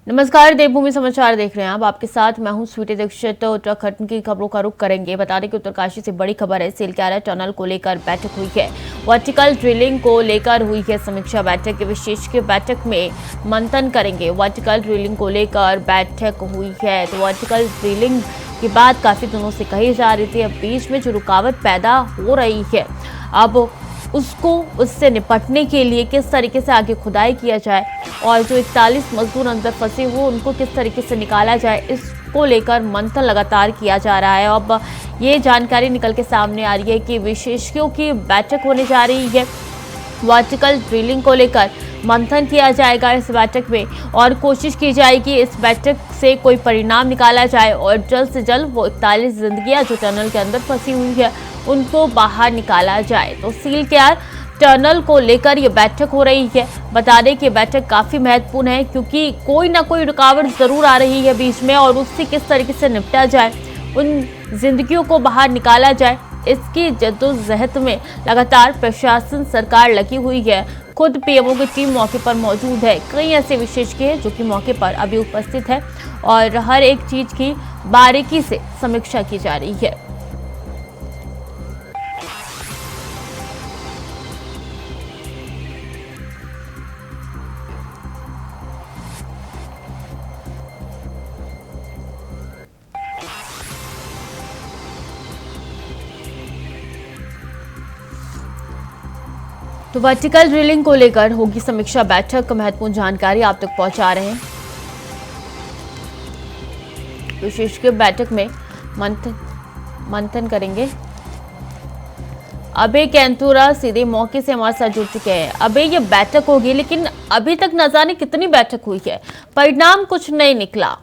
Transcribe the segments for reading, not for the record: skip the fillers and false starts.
नमस्कार, देवभूमि समाचार देख रहे हैं आप। आपके साथ मैं हूं स्वीटी दीक्षित। उत्तराखंड की खबरों का रुख करेंगे। बता दें कि उत्तरकाशी से बड़ी खबर है। सिलक्यारा टनल को लेकर बैठक हुई है। वर्टिकल ड्रिलिंग को लेकर हुई है समीक्षा बैठक। के विशेषज्ञ बैठक में मंथन करेंगे। वर्टिकल ड्रिलिंग को लेकर बैठक हुई है। तो वर्टिकल ड्रिलिंग की बात काफी दिनों से कही जा रही थी। अब बीच में जो रुकावट पैदा हो रही है, अब उससे निपटने के लिए किस तरीके से आगे खुदाई किया जाए और जो 41 मजदूर अंदर फंसे हुए उनको किस तरीके से निकाला जाए, इसको लेकर मंथन लगातार किया जा रहा है। अब ये जानकारी निकल के सामने आ रही है कि विशेषज्ञों की बैठक होने जा रही है। वर्टिकल ड्रिलिंग को लेकर मंथन किया जाएगा इस बैठक में और कोशिश की जाएगी इस बैठक से कोई परिणाम निकाला जाए और जल्द से जल्द वो 41 जिंदगियां जो टनल के अंदर फंसी हुई है उनको बाहर निकाला जाए। तो सिलक्यारा टनल को लेकर ये बैठक हो रही है। बता दें कि बैठक काफी महत्वपूर्ण है क्योंकि कोई ना कोई रुकावट जरूर आ रही है बीच में और उससे किस तरीके से निपटा जाए, उन जिंदगियों को बाहर निकाला जाए, इसकी जद्दोजहद में लगातार प्रशासन सरकार लगी हुई है। खुद पीएमओ की टीम मौके पर मौजूद है। कई ऐसे विशेषज्ञ हैं जो कि मौके पर अभी उपस्थित है और हर एक चीज की बारीकी से समीक्षा की जा रही है। तो वर्टिकल ड्रिलिंग को लेकर होगी समीक्षा बैठक। महत्वपूर्ण जानकारी आप तक पहुंचा रहे हैं। विशेषज्ञ बैठक में मंथन करेंगे। अबे कैंतुरा सीधे मौके से हमारे साथ जुड़ चुके हैं। अबे ये बैठक होगी, लेकिन अभी तक न जाने कितनी बैठक हुई है, परिणाम कुछ नहीं निकला।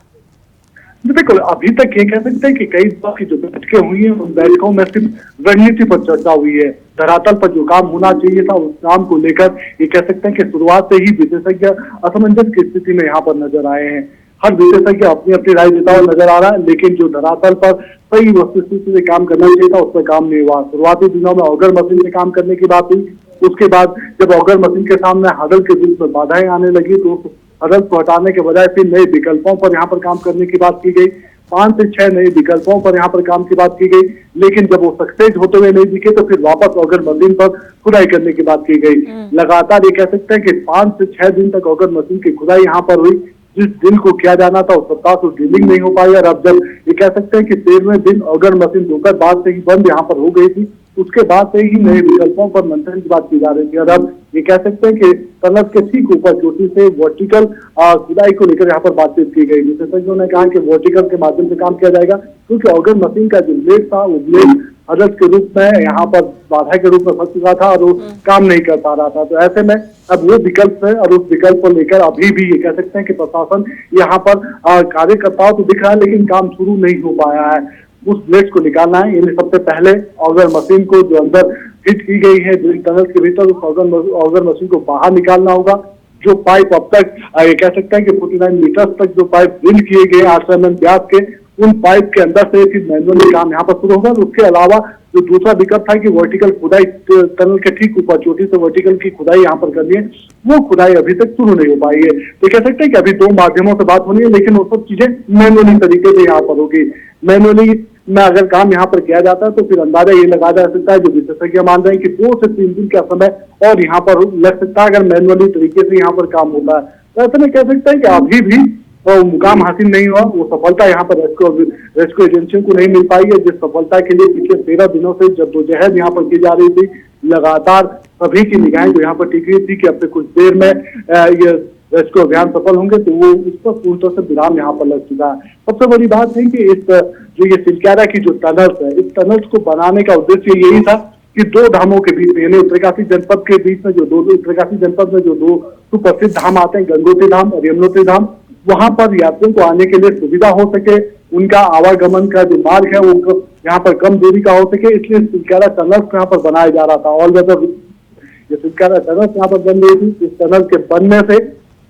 बिल्कुल, अभी तक ये कह सकते हैं कि कई बार की जो बैठकें हुई हैं उन बैठकों में सिर्फ रणनीति पर चर्चा हुई है। धरातल पर जो काम होना चाहिए था उस काम को लेकर ये कह सकते हैं कि शुरुआत से ही विशेषज्ञ असमंजस की स्थिति में यहाँ पर नजर आए हैं। हर विशेषज्ञ अपनी अपनी राय देता हुआ नजर आ रहा है, लेकिन जो धरातल पर सही वस्तुस्थिति से काम करना चाहिए था उस पर काम नहीं हुआ। शुरुआती दिनों में ऑगर मशीन से काम करने की बात हुई, उसके बाद जब ऑगर मशीन के सामने हडल के रूप में बाधाएं आने लगी तो हडल को हटाने के बजाय फिर नए विकल्पों पर यहाँ पर काम करने की बात की गई। 5 से 6 नए विकल्पों पर यहाँ पर काम की बात की गई, लेकिन जब वो सक्सेस होते हुए नहीं दिखे तो फिर वापस ऑगर मशीन पर खुदाई करने की बात की गई। लगातार ये कह सकते हैं कि 5 से 6 दिन तक ऑगर मशीन की खुदाई यहाँ पर हुई। जिस दिन को किया जाना था उस सप्ताह से ड्रिलिंग नहीं हो पाई और अब जब ये कह सकते हैं कि 13वें दिन ऑगर मशीन धोकर बाद से ही बंद यहाँ पर हो गई थी, उसके बाद से ही नए विकल्पों पर मंथन की बात की जा रही थी। और अब ये कह सकते हैं कि टनल के ठीक ऊपर चोटी से वर्टिकल खुदाई को लेकर यहाँ पर बातचीत की गई। विशेषज्ञों ने कहा कि वर्टिकल के माध्यम से काम किया जाएगा क्योंकि ऑगर मशीन का जो ब्लेड था वो ब्लेड हदस के रूप में यहाँ पर बाधा के रूप में फंस चुका था और वो काम नहीं कर पा रहा था। तो ऐसे में अब वो विकल्प है और उस विकल्प को लेकर अभी भी ये कह सकते हैं कि प्रशासन यहाँ पर कार्यकर्ताओं तो दिख रहा है, लेकिन काम शुरू नहीं हो पाया है। उस ब्लेड को निकालना है। इन्हें सबसे पहले ऑगर मशीन को जो अंदर फिट की गई है टनल के भीतर, उस ऑगर मशीन को बाहर निकालना होगा। जो पाइप अब तक ये कह सकते हैं कि 49 मीटर तक जो पाइप ड्रिल किए गए 800 mm व्यास के, उन पाइप के अंदर से फिर मैनुअली काम यहाँ पर शुरू होगा। उसके अलावा जो दूसरा विकल्प था कि वर्टिकल खुदाई टनल के ठीक ऊपर चोटी से वर्टिकल की खुदाई यहाँ पर करनी है, वो खुदाई अभी तक शुरू नहीं हो पाई है। तो कह सकते हैं कि अभी 2 माध्यमों से बात होनी है, लेकिन वो सब चीजें मैनुअली तरीके से यहाँ पर होगी। मैनुअली में अगर काम यहाँ पर किया जाता है तो फिर अंदाजा ये लगाया जा सकता है, जो विशेषज्ञ मान रहे हैं कि 2 से 3 दिन का समय और यहाँ पर लग सकता है अगर मैनुअली तरीके से यहाँ पर काम होता है। तो ऐसे में कह सकते हैं कि अभी भी मुकाम हासिल नहीं हुआ। वो सफलता यहाँ पर रेस्क्यू एजेंसियों को नहीं मिल पाई है, जिस सफलता के लिए पिछले 13 दिनों से जद्दोजहद यहाँ पर की जा रही थी। लगातार सभी की निगाहें जो यहाँ पर टिकी हुई थी कि अब से कुछ देर में ये रेस्क्यू अभियान सफल होंगे, तो वो इस पर पूरी तरह से विराम यहाँ पर लग चुका है। सबसे बड़ी बात है कि इस जो ये सिलक्यारा की जो टनल्स है, इस टनल्स को बनाने का उद्देश्य यही था कि 2 धामों के बीच में, यानी उत्तरकाशी जनपद के बीच में उत्तरकाशी जनपद में जो 2 सुप्रसिद्ध धाम आते हैं, गंगोत्री धाम और यमुनोत्री धाम, वहां पर यात्रियों को आने के लिए सुविधा हो सके, उनका आवागमन का जो मार्ग है वो यहाँ पर कम दूरी का हो सके, इसलिए सिलक्यारा टनल्स यहाँ पर बनाया जा रहा था। ऑल वेदर ये सिलक्यारा टनल्स यहाँ पर बन रही थी। इस टनल के बनने से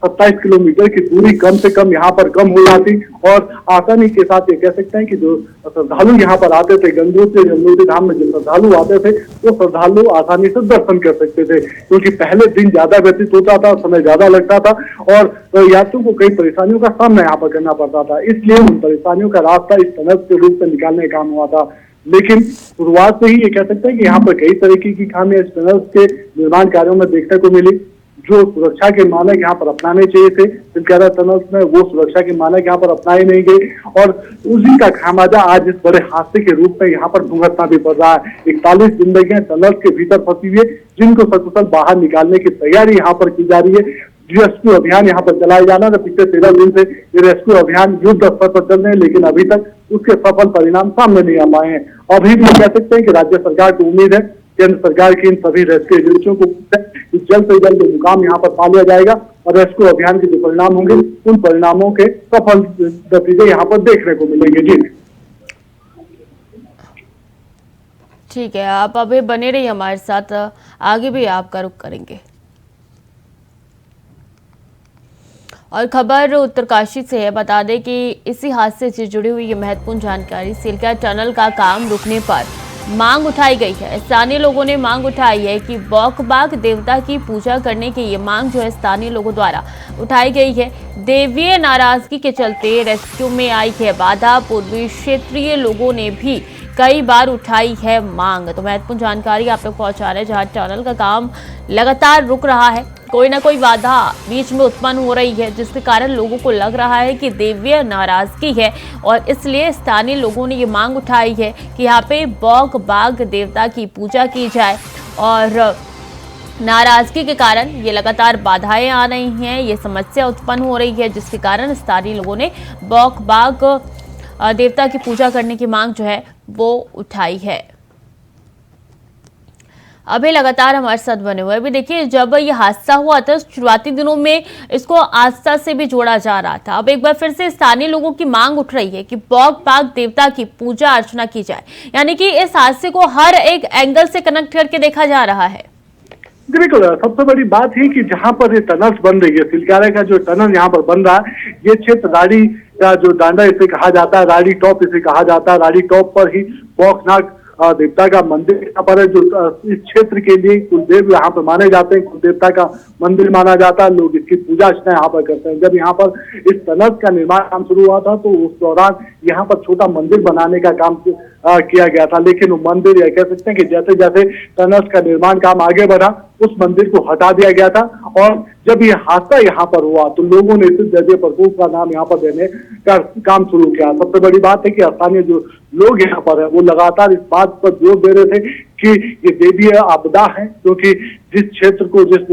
27 किलोमीटर की दूरी कम से कम यहाँ पर कम हो जाती और आसानी के साथ ये कह सकते हैं कि जो श्रद्धालु यहाँ पर आते थे, गंगोत्री यमुनोत्री धाम में जो श्रद्धालु आते थे वो श्रद्धालु आसानी से दर्शन कर सकते थे, क्योंकि पहले दिन ज्यादा व्यतीत होता था, समय ज्यादा लगता था और यात्रियों को कई परेशानियों का सामना यहाँ पर करना पड़ता था। इसलिए उन परेशानियों का रास्ता इस टनल के रूप में निकालने का काम हुआ था। लेकिन शुरुआत से ही ये कह सकते हैं कि यहाँ पर कई तरीके की खामियां इस टनल के निर्माण कार्यों में देखने को मिली। जो सुरक्षा के मानक यहाँ पर अपनाने चाहिए थे चिलकारा टनल्स में, वो सुरक्षा के मानक यहाँ पर अपनाए नहीं गए और उसी का खामियाजा आज इस बड़े हादसे के रूप में यहाँ पर भुगतना भी पड़ रहा है। 41 जिंदगियां टनल्स के भीतर फंसी हुई है, जिनको सकुशल बाहर निकालने की तैयारी यहाँ पर की जा रही है। रेस्क्यू अभियान यहाँ पर चलाया जाना था। पिछले 13 दिन से ये रेस्क्यू अभियान युद्ध स्तर पर चल रहे हैं, लेकिन अभी तक उसके सफल परिणाम सामने नहीं आ पाए हैं। अभी भी कह सकते हैं कि राज्य सरकार को उम्मीद है, केंद्र सरकार की इन सभी रेस्क्यू एजेंसियों को जल्द से जल्द मुकाम यहाँ पर पा लिया जाएगा और रेस्क्यू अभियान के जो परिणाम होंगे उन परिणामों के सफल नतीजे यहाँ पर देखने को मिलेंगे। जी ठीक है, आप अभी बने रहिए हमारे साथ, आगे भी आपका रुख करेंगे। और खबर उत्तरकाशी से है, बता दें कि इसी हादसे से जुड़ी हुई ये महत्वपूर्ण जानकारी। सिलका टनल का काम रुकने पर मांग उठाई गई है। स्थानीय लोगों ने मांग उठाई है कि बौकबाग देवता की पूजा करने की ये मांग जो है स्थानीय लोगों द्वारा उठाई गई है। देवीय नाराजगी के चलते रेस्क्यू में आई है बाधा। पूर्वी क्षेत्रीय लोगों ने भी कई बार उठाई है मांग। तो महत्वपूर्ण जानकारी आप तक पहुंचा रहे हैं, जहां टनल का काम लगातार रुक रहा है, कोई ना कोई बाधा बीच में उत्पन्न हो रही है, जिसके कारण लोगों को लग रहा है कि देवीय नाराजगी है और इसलिए स्थानीय लोगों ने ये मांग उठाई है कि यहाँ पे बौकबाग देवता की पूजा की जाए। और नाराजगी के कारण ये लगातार बाधाएं आ रही हैं, ये समस्या उत्पन्न हो रही है, जिसके कारण स्थानीय लोगों ने बौकबाग देवता की पूजा करने की मांग जो है वो उठाई है। अभी लगातार हमारे साथ बने हुए। अभी देखिए, जब ये हादसा हुआ था शुरुआती दिनों में इसको आस्था से भी जोड़ा जा रहा था। अब एक बार फिर से स्थानीय लोगों की मांग उठ रही है कि बौकबाग देवता की पूजा अर्चना की जाए, यानी कि इस हादसे को हर एक एंगल से कनेक्ट करके देखा जा रहा है। बिल्कुल, सबसे बड़ी बात है कि जहां पर ये टनल्स बन रही है, सिलकारा का जो टनल यहाँ पर बन रहा है, ये क्षेत्र राड़ी का जो डांडा इसे कहा जाता है, राड़ी टॉप इसे कहा जाता है। राड़ी टॉप पर ही बौखनाग देवता का मंदिर यहाँ पर है, जो इस क्षेत्र के लिए कुलदेव यहाँ पर माने जाते हैं, कुलदेवता का मंदिर माना जाता है। लोग इसकी पूजा अर्चना यहाँ पर करते हैं। जब यहाँ पर इस टनल का निर्माण काम शुरू हुआ था तो उस दौरान यहाँ पर छोटा मंदिर बनाने का काम किया गया था, लेकिन वो मंदिर यह कह सकते हैं कि जैसे जैसे टनल का निर्माण काम आगे बढ़ा उस मंदिर को हटा दिया गया था। और जब ये हादसा यहाँ पर हुआ तो लोगों ने इस जगह प्रकोप का नाम यहाँ पर देने का काम शुरू किया। सबसे बड़ी बात है कि स्थानीय जो लोग यहाँ पर है वो लगातार इस बात पर जोर दे रहे थे कि ये देवीय आपदा है, क्योंकि जिस क्षेत्र को, जिस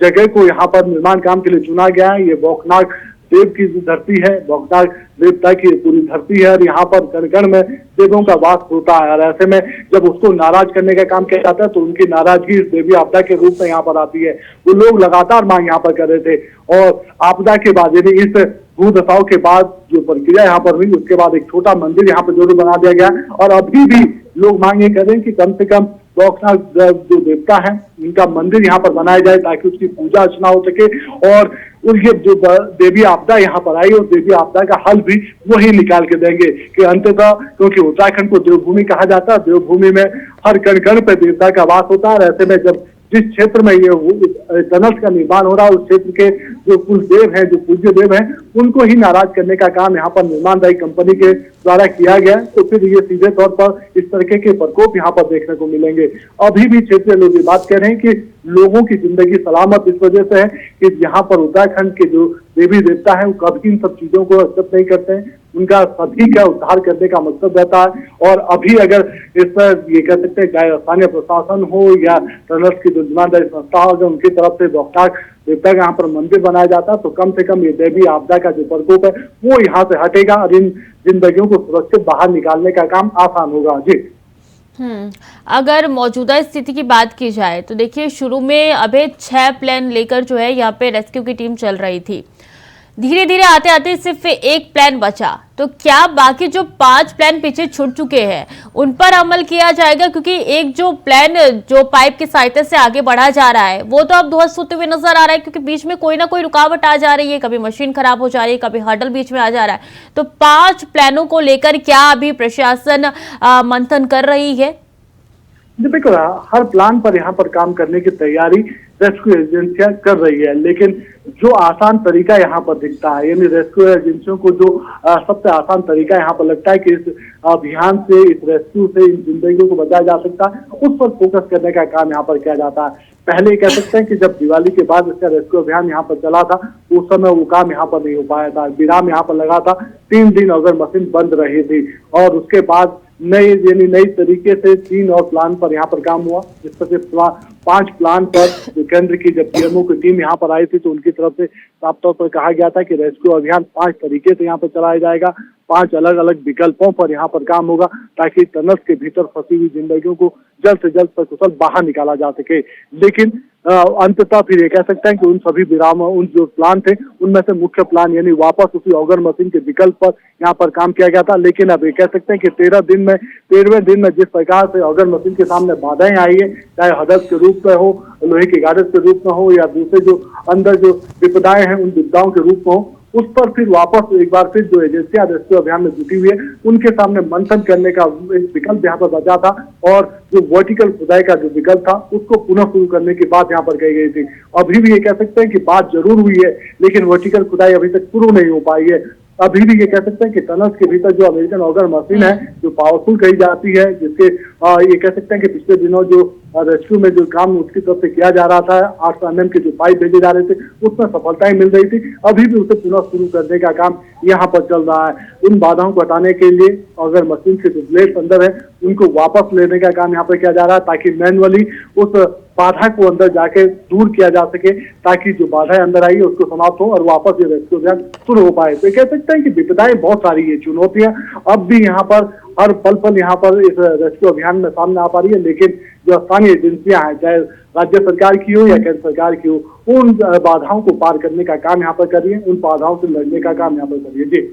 जगह को यहाँ पर निर्माण काम के लिए चुना गया है, ये बौखनाग देव की धरती है, बौखनाग देवता की पूरी धरती है और यहाँ पर कण कण में देवों का वास होता है। और ऐसे में जब उसको नाराज करने का काम किया जाता है तो उनकी नाराजगी इस देवी आपदा के रूप में यहाँ पर आती है। वो लोग लगातार मांग यहाँ पर कर रहे थे और आपदा के बाद यानी इस भूदशाओं के बाद जो प्रक्रिया यहाँ पर हुई उसके बाद एक छोटा मंदिर यहाँ पर जरूर बना दिया गया और अभी भी लोग मांग ये कर रहे हैं कि कम से कम बौखनाग जो देवता है इनका मंदिर यहाँ पर बनाया जाए ताकि उसकी पूजा अर्चना हो सके और ये जो देवी आपदा यहाँ पर आई और देवी आपदा का हल भी वही निकाल के देंगे कि अंततः, क्योंकि उत्तराखंड को देवभूमि कहा जाता है, देवभूमि में हर कण कण पे देवता का वास होता है। ऐसे में जब जिस क्षेत्र में ये टनल्स का निर्माण हो रहा है उस क्षेत्र के जो कुल देव हैं, जो पूज्य देव हैं, उनको ही नाराज करने का काम यहाँ पर निर्माणदायी कंपनी के द्वारा किया गया, तो फिर ये सीधे तौर पर इस तरह के प्रकोप यहाँ पर देखने को मिलेंगे। अभी भी क्षेत्रीय लोग ये बात कह रहे हैं कि लोगों की जिंदगी सलामत इस वजह से है कि यहाँ पर उत्तराखंड के जो देवी देवता है वो कभी इन सब चीजों को एक्सेप्ट नहीं करते हैं। उनका सभी का उद्धार करने का मकसद रहता है और अभी अगर इस पर ये कह सकते हैं चाहे स्थानीय प्रशासन हो या टनल्स की जो जिम्मेदारी संस्था हो, अगर उनकी तरफ से बौखनाग देवता का यहाँ पर मंदिर बनाया जाता है तो कम से कम ये देवी आपदा का जो प्रकोप है वो यहाँ से हटेगा और इन जिंदगियों को सुरक्षित बाहर निकालने का काम आसान होगा। जी अगर मौजूदा स्थिति की बात की जाए तो देखिए, शुरू में अभी 6 प्लेन लेकर जो है यहाँ पे रेस्क्यू की टीम चल रही थी। धीरे धीरे आते आते सिर्फ एक प्लेन बचा, तो क्या बाकी जो 5 प्लान पीछे छूट चुके हैं उन पर अमल किया जाएगा? क्योंकि एक जो प्लान जो पाइप की सहायता से आगे बढ़ा जा रहा है वो तो अब ध्वस्त होते हुए नजर आ रहा है, क्योंकि बीच में कोई ना कोई रुकावट आ जा रही है, कभी मशीन खराब हो जा रही है, कभी हर्डल बीच में आ जा रहा है। तो 5 प्लानों को लेकर क्या अभी प्रशासन मंथन कर रही है? बिल्कुल, हर प्लान पर यहाँ पर काम करने की तैयारी रेस्क्यू एजेंसियां कर रही है, लेकिन जो आसान तरीका यहाँ पर दिखता है, यानी रेस्क्यू एजेंसियों को जो सबसे आसान तरीका यहाँ पर लगता है कि इस अभियान से, इस रेस्क्यू से इन जिंदगियों को बचाया जा सकता है, उस पर फोकस करने का काम यहाँ पर किया जाता है। पहले कह सकते हैं कि जब दिवाली के बाद इसका रेस्क्यू अभियान यहाँ पर चला था, उस समय वो काम यहाँ पर नहीं हो पाया था, विराम यहाँ पर लगा था, 3 दिन अगर मशीन बंद रही थी और उसके बाद नई तरीके से 3 और प्लान पर यहाँ पर काम हुआ, जिस पर से 5 प्लान पर जो केंद्र की जब पीएमओ की टीम यहाँ पर आई थी तो उनकी तरफ से साफ तौर पर कहा गया था कि रेस्क्यू अभियान 5 तरीके से यहाँ पर चलाया जाएगा, 5 अलग अलग विकल्पों पर यहाँ पर काम होगा ताकि टनल्स के भीतर फंसी हुई जिंदगियों को जल्द से जल्द सकुशल बाहर निकाला जा सके। लेकिन अंततः फिर ये कह सकते हैं कि उन सभी विराम, उन जो प्लान थे उनमें से मुख्य प्लान यानी वापस उसी ऑगर मशीन के विकल्प पर यहाँ पर काम किया गया था। लेकिन अब ये कह सकते हैं कि 13वें दिन में जिस प्रकार से ऑगर मशीन के सामने बाधाएं आई है, चाहे हदफ के रूप में हो, लोहे की गारज के रूप में हो या दूसरे जो अंदर जो विपदाएं हैं उन विपदाओं के रूप में हो, उस पर फिर वापस एक बार फिर जो एजेंसियां रेस्क्यू अभियान में जुटी हुई है उनके सामने मंथन करने का एक विकल्प यहाँ पर बचा था और जो वर्टिकल खुदाई का जो विकल्प था उसको पुनः शुरू करने की बात यहाँ पर कही गई थी। अभी भी ये कह सकते हैं कि बात जरूर हुई है, लेकिन वर्टिकल खुदाई अभी तक शुरू नहीं हो पाई है। अभी भी ये कह सकते हैं कि टनल्स के भीतर जो अमेरिकन ऑगर मशीन है जो पावरफुल कही जाती है, जिसके ये कह सकते हैं कि पिछले दिनों जो रेस्क्यू में जो काम उसकी तरफ से किया जा रहा था, 800 mm के जो पाइप भेजे जा रहे थे उसमें सफलताएं मिल रही थी, अभी भी उसे पुनः शुरू करने का काम यहाँ पर चल रहा है। उन बाधाओं को हटाने के लिए अगर मशीन के जो ब्लेड्स अंदर है उनको वापस लेने का काम यहाँ पर किया जा रहा है ताकि मैनुअली उस बाधा को अंदर जाके दूर किया जा सके, ताकि जो बाधाएं अंदर आई है उसको समाप्त हो और वापस ये रेस्क्यू अभियान शुरू हो पाए। तो कह सकते हैं कि विपदाएं बहुत सारी है, चुनौतियां अब भी यहाँ पर हर पल यहाँ पर इस रेस्क्यू अभियान में सामने आ पा रही है। लेकिन जो स्थानीय एजेंसियां हैं, चाहे राज्य सरकार की हो या केंद्र सरकार की हो, उन बाधाओं को पार करने का काम यहाँ पर कर रही है, उन बाधाओं से लड़ने का काम यहाँ पर कर रही है। जी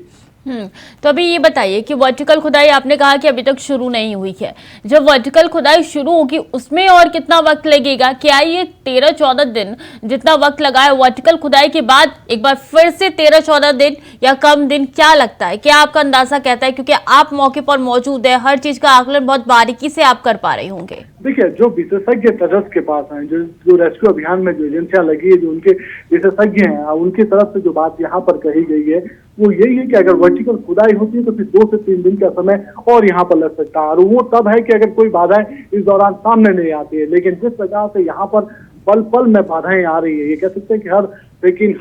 तो अभी ये बताइए कि वर्टिकल खुदाई आपने कहा कि अभी तक शुरू नहीं हुई है, जब वर्टिकल खुदाई शुरू होगी उसमें और कितना वक्त लगेगा? क्या ये 13-14 दिन जितना वक्त लगा है वर्टिकल खुदाई के बाद एक बार फिर से 13-14 दिन या कम दिन, क्या लगता है, क्या आपका अंदाजा कहता है? क्योंकि आप मौके पर मौजूद है, हर चीज का आकलन बहुत बारीकी से आप कर पा रहे होंगे। देखिए, जो विशेषज्ञ टनल्स के पास हैं, जो रेस्क्यू अभियान में जो एजेंसियां लगी है, जो उनके विशेषज्ञ हैं, उनकी तरफ से जो बात यहाँ पर कही गई है वो यही है कि अगर वर्टिकल खुदाई होती है तो फिर 2 से 3 दिन का समय और यहाँ पर लग सकता है, और वो तब है कि अगर कोई बाधाएं इस दौरान सामने नहीं आती है। लेकिन जिस प्रकार से यहाँ पर पल पल में बाधाएं आ रही है, ये कह सकते हैं कि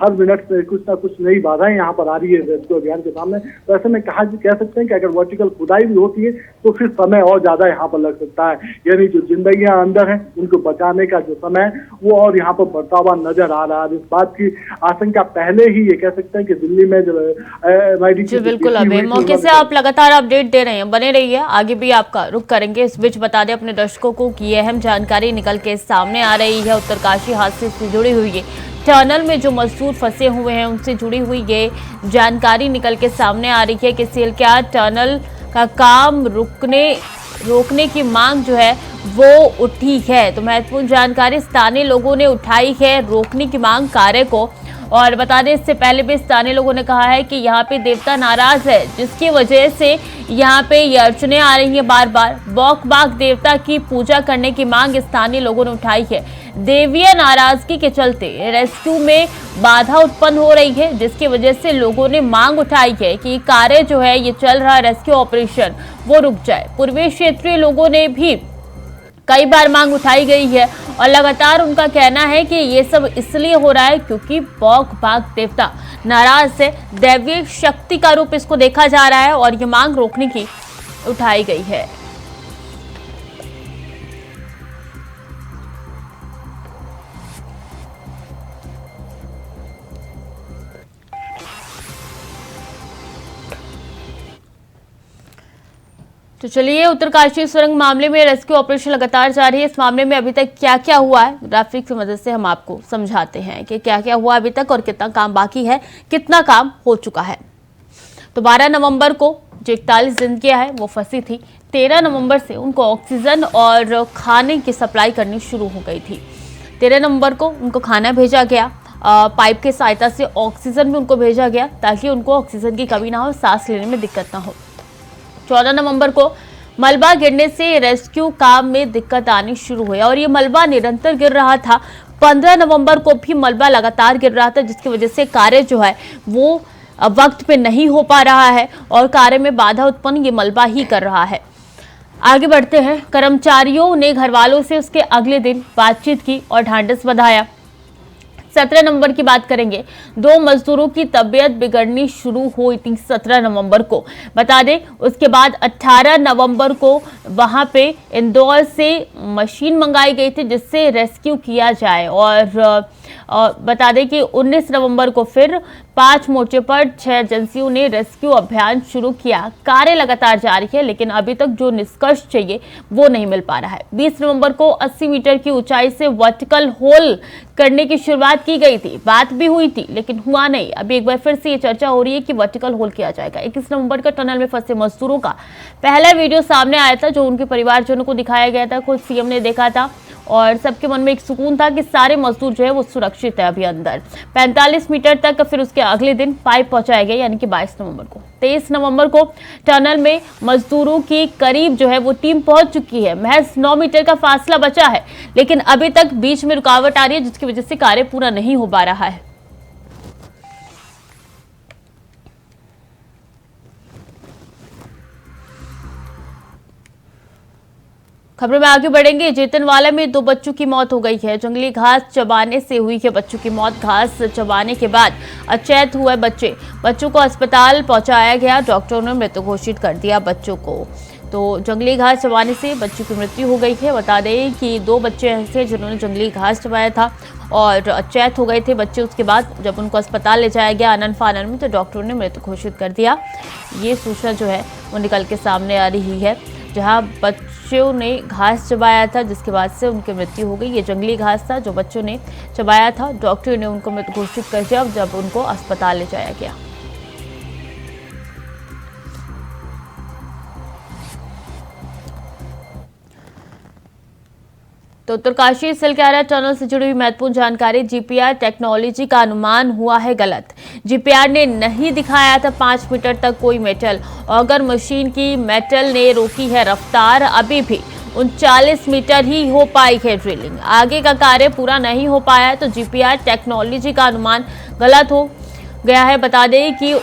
हर मिनट में कुछ ना कुछ नई बाधाएं यहाँ पर आ रही है रेस्क्यू अभियान के सामने। तो ऐसे में कह सकते हैं कि अगर वर्टिकल खुदाई भी होती है तो फिर समय और ज्यादा यहाँ पर लग सकता है, यानी जो जिंदगियां अंदर हैं उनको बचाने का जो समय है वो और यहाँ पर बढ़ता हुआ नजर आ रहा है। इस बात की आशंका पहले ही ये कह सकते हैं कि दिल्ली में जब MID बिल्कुल अभी मौके से आप लगातार अपडेट दे रहे हैं, बने रहिए, आगे भी आपका रुख करेंगे। इस बीच बता दें अपने दर्शकों को कि ये अहम जानकारी निकल के सामने आ रही है, उत्तरकाशी हादसे से जुड़ी हुई है, टनल में जो मजदूर फंसे हुए हैं उनसे जुड़ी हुई ये जानकारी निकल के सामने आ रही है कि सेलक्या टनल का काम रोकने की मांग जो है वो उठी है। तो महत्वपूर्ण जानकारी स्थानीय लोगों ने उठाई है रोकने की मांग कार्य को। और बता दें इससे पहले भी स्थानीय लोगों ने कहा है कि यहाँ पे देवता नाराज है, जिसकी वजह से यहाँ पे ये अड़चने आ रही हैं बार बार। बौक बाग देवता की पूजा करने की मांग स्थानीय लोगों ने उठाई है। देवीय नाराजगी के चलते रेस्क्यू में बाधा उत्पन्न हो रही है, जिसकी वजह से लोगों ने मांग उठाई है कि कार्य जो है ये चल रहा रेस्क्यू ऑपरेशन वो रुक जाए। पूर्वी क्षेत्रीय लोगों ने भी कई बार मांग उठाई गई है और लगातार उनका कहना है कि ये सब इसलिए हो रहा है क्योंकि बौक बाग देवता नाराज से दैवीय शक्ति का रूप इसको देखा जा रहा है और ये मांग रोकने की उठाई गई है। तो चलिए, उत्तरकाशी सुरंग मामले में रेस्क्यू ऑपरेशन लगातार जारी है। इस मामले में अभी तक क्या क्या हुआ है, ग्राफिक की मदद से हम आपको समझाते हैं कि क्या क्या हुआ अभी तक और कितना काम बाकी है, कितना काम हो चुका है। तो 12 नवंबर को जो 41 दिन की है वो फंसी थी। 13 नवंबर से उनको ऑक्सीजन और खाने की सप्लाई करनी शुरू हो गई थी। 13 नवंबर को उनको खाना भेजा गया, पाइप की सहायता से ऑक्सीजन भी उनको भेजा गया ताकि उनको ऑक्सीजन की कमी ना हो, सांस लेने में दिक्कत ना हो। 14 नवंबर को मलबा गिरने से रेस्क्यू काम में दिक्कत आनी शुरू हुई और ये मलबा निरंतर गिर रहा था। 15 नवंबर को भी मलबा लगातार गिर रहा था, जिसकी वजह से कार्य जो है वो वक्त पे नहीं हो पा रहा है और कार्य में बाधा उत्पन्न ये मलबा ही कर रहा है। आगे बढ़ते हैं। कर्मचारियों ने घर वालों से उसके अगले दिन बातचीत की और ढांढस बंधाया। 17 नवंबर की बात करेंगे। 2 मजदूरों की तबीयत बिगड़नी शुरू हुई थी 17 नवंबर को। बता दें उसके बाद 18 नवंबर को वहां पे इंदौर से मशीन मंगाई गई थी जिससे रेस्क्यू किया जाए और बता दें कि 19 नवंबर को फिर 5 मोर्चे पर 6 एजेंसियों ने रेस्क्यू अभियान शुरू किया। कार्य लगातार जारी है लेकिन अभी तक जो निष्कर्ष चाहिए वो नहीं मिल पा रहा है। 20 नवंबर को 80 मीटर की ऊंचाई से वर्टिकल होल करने की शुरुआत की गई थी, बात भी हुई थी लेकिन हुआ नहीं। अभी एक बार फिर से ये चर्चा हो रही है कि वर्टिकल होल किया जाएगा। 21 नवंबर का टनल में फंसे मजदूरों का पहला वीडियो सामने आया था जो उनके परिवारजनों को दिखाया गया था। खुद सीएम ने देखा था और सबके मन में एक सुकून था कि सारे मजदूर जो है वो सुरक्षित है अभी अंदर। 45 मीटर तक फिर उसके अगले दिन पाइप पहुंचाया गया यानी कि 22 नवंबर को। 23 नवंबर को टनल में मजदूरों की करीब जो है वो टीम पहुंच चुकी है। महज 9 मीटर का फासला बचा है लेकिन अभी तक बीच में रुकावट आ रही है जिसकी वजह से कार्य पूरा नहीं हो पा रहा है। खबरों में आगे बढ़ेंगे। जेतनवाला में 2 बच्चों की मौत हो गई है। जंगली घास चबाने से हुई है बच्चों की मौत। घास चबाने के बाद अचेत हुए बच्चों को अस्पताल पहुंचाया गया। डॉक्टरों ने मृत घोषित कर दिया बच्चों को। तो जंगली घास चबाने से बच्चों की मृत्यु हो गई है। बता दें कि 2 बच्चे ऐसे जिन्होंने जंगली घास चबाया था और अचेत हो गए थे बच्चे। उसके बाद जब उनको अस्पताल ले जाया गया आनन फानन में तो डॉक्टरों ने मृत घोषित कर दिया। ये सूचना जो है वो निकल के सामने आ रही है जहां बच्चों ने घास चबाया था जिसके बाद से उनकी मृत्यु हो गई। ये जंगली घास था जो बच्चों ने चबाया था। डॉक्टर ने उनको मृत घोषित कर दिया जब उनको अस्पताल ले जाया गया। तो उत्तरकाशी सिलक्यारा टनल से जुड़ी हुई महत्वपूर्ण जानकारी। जीपीआर टेक्नोलॉजी का अनुमान हुआ है गलत। जीपीआर ने नहीं दिखाया था 5 मीटर तक कोई मेटल। ऑगर मशीन की मेटल ने रोकी है रफ्तार। अभी भी 39 मीटर ही हो पाई है ड्रिलिंग। आगे का कार्य पूरा नहीं हो पाया है तो जीपीआर टेक्नोलॉजी का अनुमान गलत हो गया है। बता दें कि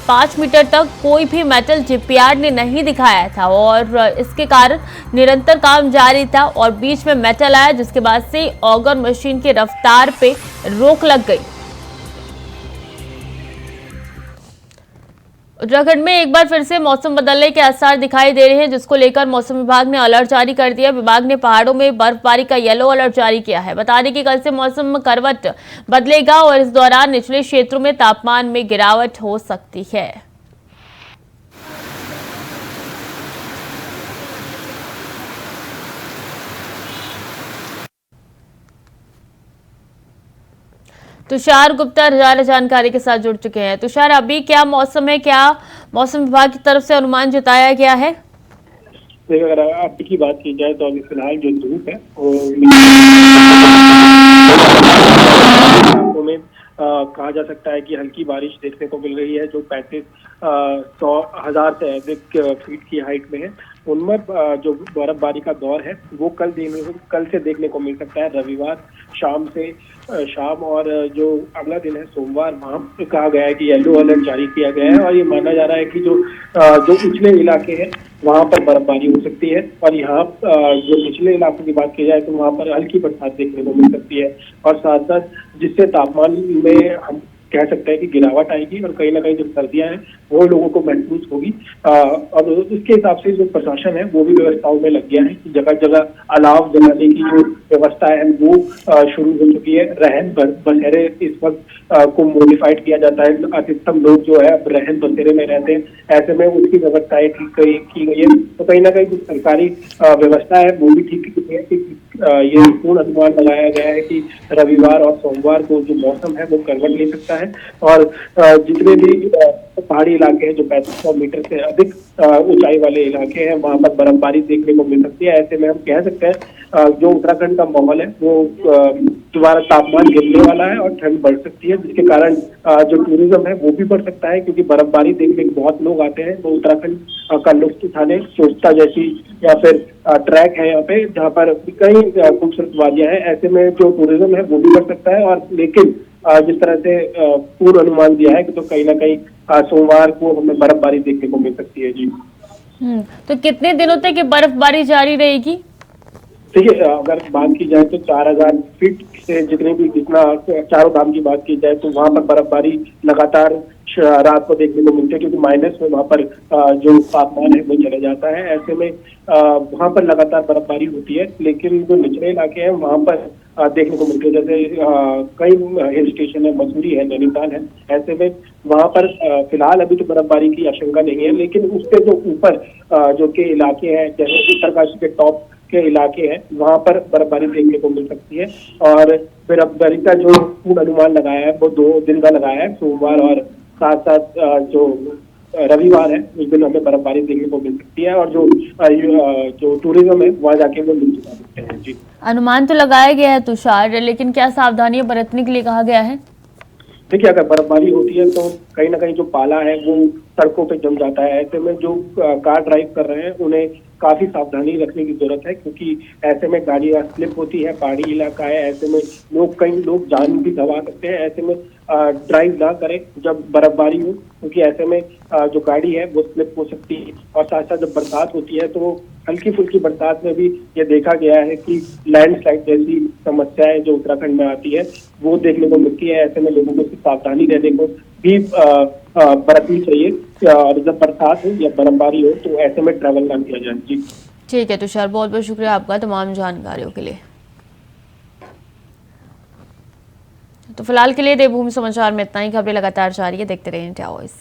5 मीटर तक कोई भी मेटल जीपीआर ने नहीं दिखाया था और इसके कारण निरंतर काम जारी था और बीच में मेटल आया जिसके बाद से ऑगर मशीन की रफ्तार पे रोक लग गई। उत्तराखंड में एक बार फिर से मौसम बदलने के आसार दिखाई दे रहे हैं जिसको लेकर मौसम विभाग ने अलर्ट जारी कर दिया। विभाग ने पहाड़ों में बर्फबारी का येलो अलर्ट जारी किया है। बता दें कि कल से मौसम करवट बदलेगा और इस दौरान निचले क्षेत्रों में तापमान में गिरावट हो सकती है। तुषार गुप्ता ज्यादा जानकारी के साथ जुड़ चुके हैं। तुषार, अभी क्या मौसम है, क्या मौसम विभाग की तरफ से अनुमान जताया गया है? अगर अभी की बात की जाए तो अभी फिलहाल जो धूप है वो में कहा जा सकता है कि हल्की बारिश देखने को मिल रही है जो 35,000 से अधिक फीट की हाइट में है। उनमें जो बर्फबारी का दौर है वो कल से देखने को मिल सकता है। रविवार शाम और जो अगला दिन है सोमवार, वहाँ कहा गया है कि येलो अलर्ट जारी किया गया है और ये माना जा रहा है कि जो निचले इलाके हैं वहाँ पर बर्फबारी हो सकती है और यहाँ जो निचले इलाकों की बात की जाए तो वहाँ पर हल्की बरसात देखने को मिल सकती है और साथ साथ जिससे तापमान में हम कह सकते हैं कि गिरावट आएगी और कहीं ना कहीं जो सर्दियां हैं वो लोगों को महसूस होगी। और उसके हिसाब से जो प्रशासन है वो भी व्यवस्थाओं में लग गया है कि जगह जगह अलाव जलाने की जो व्यवस्था है वो शुरू हो चुकी है। रहन बसेरे इस वक्त को मॉडिफाइड किया जाता है। अधिकतम लोग जो है अब रहन बसेरे में रहते हैं, ऐसे में उसकी व्यवस्थाएं ठीक की गई है। तो कहीं ना कहीं जो सरकारी व्यवस्था है वो भी ठीक की गई है कि ये पूर्ण अनुमान लगाया गया है कि रविवार और सोमवार को जो मौसम है वो करवट ले सकता है और जितने भी पहाड़ी इलाके हैं, जो 3500 मीटर से अधिक ऊंचाई वाले इलाके हैं, वहां पर बर्फबारी देखने को मिल सकती है। ऐसे में हम कह सकते हैं जो उत्तराखंड का माहौल है वो दोबारा तापमान गिरने वाला है और ठंड बढ़ सकती है, जिसके कारण जो टूरिज्म है वो भी बढ़ सकता है, क्योंकि बर्फबारी देखने को बहुत लोग आते हैं। वो उत्तराखंड का लुत्फ उठाने, सोचता जैसी या फिर ट्रैक है यहाँ पे, जहाँ पर कई खूबसूरत वादियां हैं। ऐसे में जो टूरिज्म है वो भी बढ़ सकता है। और लेकिन जिस तरह से पूर्व अनुमान दिया है कि तो कहीं ना कहीं सोमवार को हमें बर्फबारी देखने को मिल सकती है। जी तो कितने दिनों तक ये बर्फबारी जारी रहेगी? देखिए, अगर बात की जाए तो 4000 फीट से जितना चारों धाम की बात की जाए तो वहां पर बर्फबारी लगातार रात को देखने को मिलती है, क्योंकि माइनस में वहां पर जो तापमान है वो चले जाता है। ऐसे में वहां पर लगातार बर्फबारी होती है, लेकिन जो निचले इलाके हैं वहां पर देखने को मिलती है। जैसे कई हिल स्टेशन है, मसूरी है, नैनीताल है। ऐसे में वहां पर फिलहाल अभी तो बर्फबारी की आशंका नहीं है, लेकिन उसके जो ऊपर जो के इलाके हैं, जैसे उत्तरकाशी के टॉप के इलाके हैं, वहां पर बर्फबारी देखने को मिल सकती है। और बर्फबारी का जो पूर्ण अनुमान लगाया है वो 2 दिन का लगाया है, सोमवार और साथ साथ जो रविवार है उस दिन हमें बर्फबारी देखने को मिल सकती है। और जो टूरिज्म है वहाँ जाके वो लुत्फ उठा सकते हैं। जी, अनुमान तो लगाया गया है तुषार, लेकिन क्या सावधानियां बरतने के लिए कहा गया है? देखिए, अगर बर्फबारी होती है तो कहीं ना कहीं जो पाला है वो सड़कों पे जम जाता है। ऐसे में जो कार ड्राइव कर रहे हैं उन्हें काफी सावधानी रखने की जरूरत है, क्योंकि ऐसे में गाड़ियां स्लिप होती है, पहाड़ी इलाका है। ऐसे में कई लोग जान भी गंवा सकते हैं। ऐसे में ड्राइव ना करें जब बर्फबारी हो, क्योंकि ऐसे में जो गाड़ी है वो स्लिप हो सकती है। और साथ साथ जब बरसात होती है तो हल्की फुल्की बरसात में भी ये देखा गया है कि लैंडस्लाइड जैसी समस्याएं जो उत्तराखंड में आती है वो देखने को मिलती है। ऐसे में लोगों को सावधानी रहने को भी बरतनी चाहिए। और जब बरसात हो या बर्फबारी हो तो ऐसे में ट्रैवल ना किया जाए। जी ठीक है तुषार, बहुत बहुत शुक्रिया आपका तमाम जानकारियों के लिए। तो फिलहाल के लिए देवभूमि समाचार में इतना ही। खबरें लगातार जारी है, देखते रहिए इंडिया वॉइस।